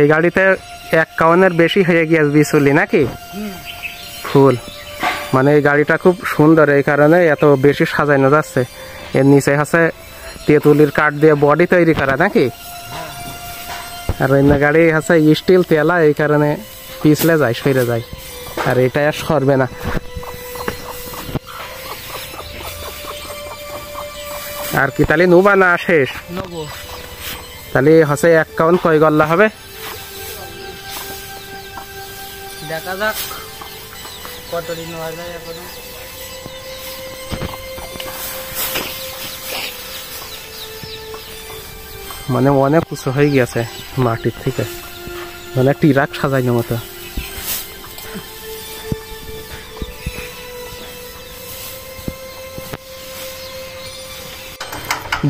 এই গাড়িতে 1 কাউনের বেশি হয়ে গিয়েছে বিচুলি নাকি ফুল, মানে এই গাড়িটা খুব সুন্দর, এই কারণে এত বেশি সাজানো যাচ্ছে। এর নিচে আছে তেঁতুলির কাঠ দিয়ে বডি তৈরি করা নাকি, আর অন্য গাড়ি আছে স্টিল তেলা, এই কারণে পিছলে যায়, সরে যায়, আর এটা আর সরবে না। আর কি তাহলে নুবা না শেষ? তাহলে হচ্ছে 1 কাউন কয় গল্লা হবে দেখা যাক কতদিন নেওয়া যায় এখনো। মানে অনেক উঁচু হয়ে গেছে মাটির থেকে, মানে টিরাক সাজাইনো মতো।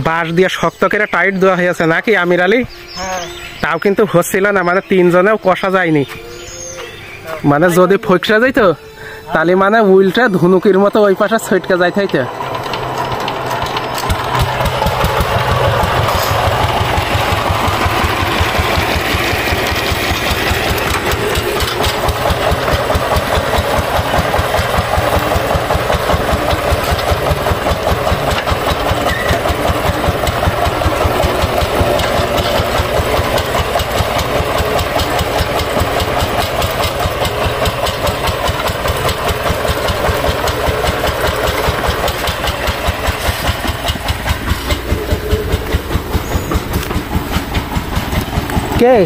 বাঁশ দিয়ে শক্ত করে টাইট দেওয়া হয়েছে নাকি আমির আলী? তাও কিন্তু হচ্ছিল না, মানে 3 জনেও কষা যায়নি, মানে যদি ফকসা যাইতো তাহলে মানে উইলটা ধনুকির মতো ওই পাশে ছটকে যাইতে হইতো। কে